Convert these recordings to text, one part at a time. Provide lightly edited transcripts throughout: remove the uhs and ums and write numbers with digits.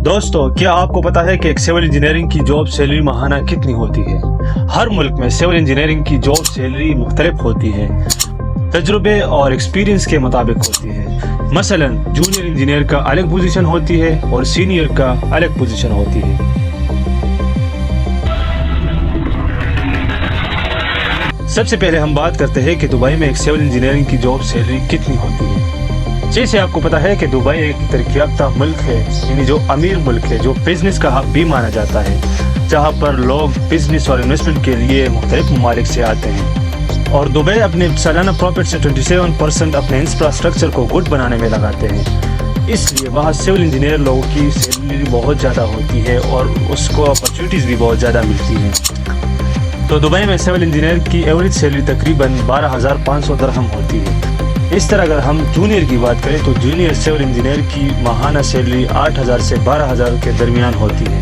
دوستو، کیا آپ کو پتا ہے کہ ایک سول انجینئرنگ کی جاب سیلری ماہانہ کتنی ہوتی ہے؟ ہر ملک میں سول انجینئرنگ کی جاب سیلری مختلف ہوتی ہے، تجربے اور ایکسپیرینس کے مطابق ہوتی ہے۔ مثلا جونیئر انجینئر کا الگ پوزیشن ہوتی ہے اور سینئر کا الگ پوزیشن ہوتی ہے۔ سب سے پہلے ہم بات کرتے ہیں کہ دبئی میں ایک سول انجینئرنگ کی جاب سیلری کتنی ہوتی ہے۔ جیسے آپ کو پتا ہے کہ دبئی ایک ترقی یافتہ ملک ہے، یعنی جو امیر ملک ہے، جو بزنس کا ہب بھی مانا جاتا ہے، جہاں پر لوگ بزنس اور انویسٹمنٹ کے لیے مختلف ممالک سے آتے ہیں، اور دبئی اپنے سالانہ پروفٹ سے 27% اپنے انفراسٹرکچر کو گڈ بنانے میں لگاتے ہیں۔ اس لیے وہاں سول انجینئر لوگوں کی سیلری بہت زیادہ ہوتی ہے اور اس کو اپرچونیٹیز بھی بہت زیادہ ملتی ہیں۔ تو دبئی میں سول انجینئر کی ایوریج سیلری تقریباً 12,500 درہم ہوتی ہے۔ اس طرح اگر ہم جونیئر کی بات کریں تو جونیئر سول انجینئر کی ماہانہ سیلری 8,000 سے 12,000 کے درمیان ہوتی ہے،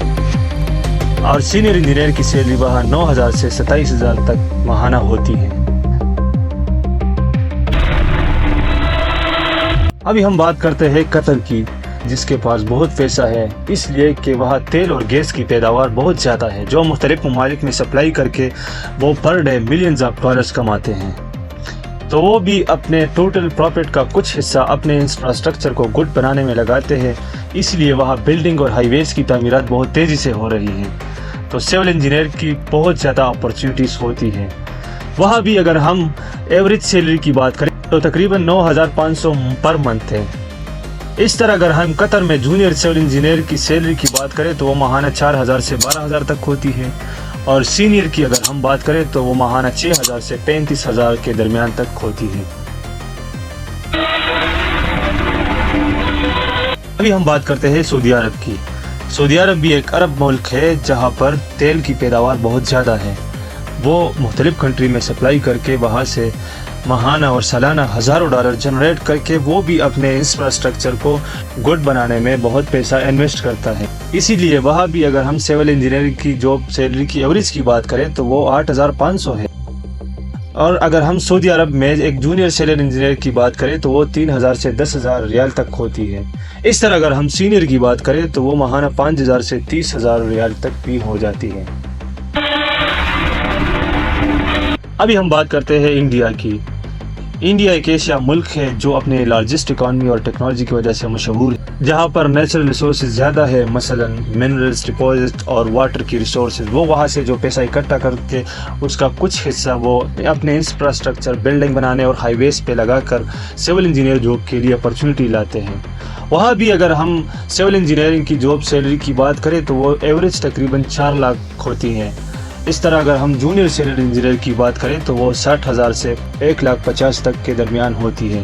اور سینئر انجینئر کی سیلری وہاں 9,000 سے 27,000 تک ماہانہ ہوتی ہے۔ ابھی ہم بات کرتے ہیں قطر کی، جس کے پاس بہت پیسہ ہے، اس لیے کہ وہاں تیل اور گیس کی پیداوار بہت زیادہ ہے، جو مختلف ممالک میں سپلائی کر کے وہ per day millions of dollars کماتے ہیں۔ تو وہ بھی اپنے ٹوٹل پروفٹ کا کچھ حصہ اپنے انفراسٹرکچر کو گڈ بنانے میں لگاتے ہیں، اس لیے وہاں بلڈنگ اور ہائی ویز کی تعمیرات بہت تیزی سے ہو رہی ہیں۔ تو سول انجینئر کی بہت زیادہ اپرچونیٹیز ہوتی ہیں۔ وہاں بھی اگر ہم ایوریج سیلری کی بات کریں تو تقریباً 9,500 پر منتھ ہے۔ اس طرح اگر ہم قطر میں جونیئر سول انجینئر کی سیلری کی بات کریں تو وہ ماہانہ 4,000 سے 12,000 تک ہوتی ہے، اور سینئر کی اگر ہم بات کریں تو وہ ماہانہ 6,000 سے 35,000 کے درمیان تک ہوتی ہے۔ ابھی ہم بات کرتے ہیں سعودی عرب کی۔ سعودی عرب بھی ایک عرب ملک ہے جہاں پر تیل کی پیداوار بہت زیادہ ہے۔ وہ مختلف کنٹری میں سپلائی کر کے وہاں سے ماہانہ اور سالانہ ہزاروں ڈالر جنریٹ کر کے وہ بھی اپنے انفراسٹرکچر کو گڈ بنانے میں بہت پیسہ انویسٹ کرتا ہے۔ اسی لیے وہاں بھی اگر ہم سول انجینئرنگ کی جاب سیلری کی ایوریج کی بات کریں تو وہ 8,500 ہے، اور اگر ہم سعودی عرب میں ایک جونیئر سول انجینئر کی بات کریں تو وہ 3,000 سے 10,000 ریال تک ہوتی ہے۔ اس طرح اگر ہم سینئر کی بات کریں تو وہ ماہانہ 5,000 سے 30,000 ریال تک بھی ہو جاتی ہے۔ ابھی ہم بات کرتے ہیں انڈیا کی۔ انڈیا ایک ایشیا ملک ہے جو اپنے لارجسٹ اکانومی اور ٹیکنالوجی کی وجہ سے مشہور ہے، جہاں پر نیچرل ریسورسز زیادہ ہے، مثلا منرلز ڈپوزٹ اور واٹر کی ریسورسز۔ وہ وہاں سے جو پیسہ اکٹھا کر کے اس کا کچھ حصہ وہ اپنے انفراسٹرکچر بلڈنگ بنانے اور ہائی ویز پہ لگا کر سول انجینئر جاب کے لیے اپرچونیٹی لاتے ہیں۔ وہاں بھی اگر ہم سول انجینئرنگ کی جاب سیلری کی بات کریں تو وہ ایوریج تقریباً 4 لاکھ ہوتی ہے۔ اس طرح اگر ہم جونیئر سول انجینئر کی بات کریں تو وہ 60,000 سے 1,50,000 تک کے درمیان ہوتی ہے،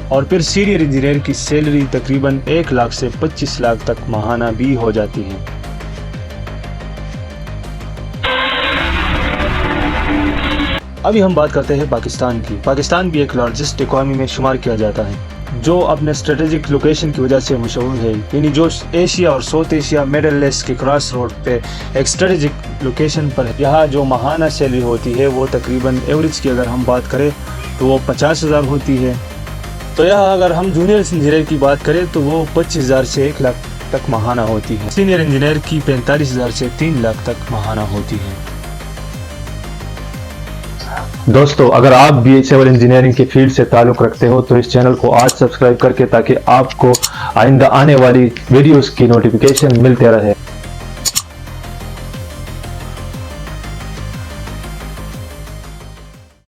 اور پھر سینئر انجینئر کی سیلری تقریباً 1 لاکھ سے 25 لاکھ تک ماہانہ بھی ہو جاتی ہے۔ ابھی ہم بات کرتے ہیں پاکستان کی۔ پاکستان بھی ایک لارجسٹ اکانومی میں شمار کیا جاتا ہے، جو اپنے اسٹریٹجک لوکیشن کی وجہ سے مشہور ہے، یعنی جو ایشیا اور ساؤتھ ایشیا مڈل ایسٹ کے کراس روڈ پہ ایک اسٹریٹجک لوکیشن پر ہے۔ یہاں جو ماہانہ سیلری ہوتی ہے وہ تقریباً ایوریج کی اگر ہم بات کریں تو وہ 50,000 ہوتی ہے۔ تو یہاں اگر ہم جونیئر انجینئر کی بات کریں تو وہ 25,000 سے 1 لاکھ تک ماہانہ ہوتی ہے۔ سینئر انجینئر کی 45,000 سے 3 لاکھ تک ماہانہ ہوتی ہے۔ دوستو، اگر آپ بھی سول انجینئرنگ کی فیلڈ سے تعلق رکھتے ہو تو اس چینل کو آج سبسکرائب کر کے، تاکہ آپ کو آئندہ آنے والی ویڈیوز کی نوٹیفیکیشن ملتے رہے۔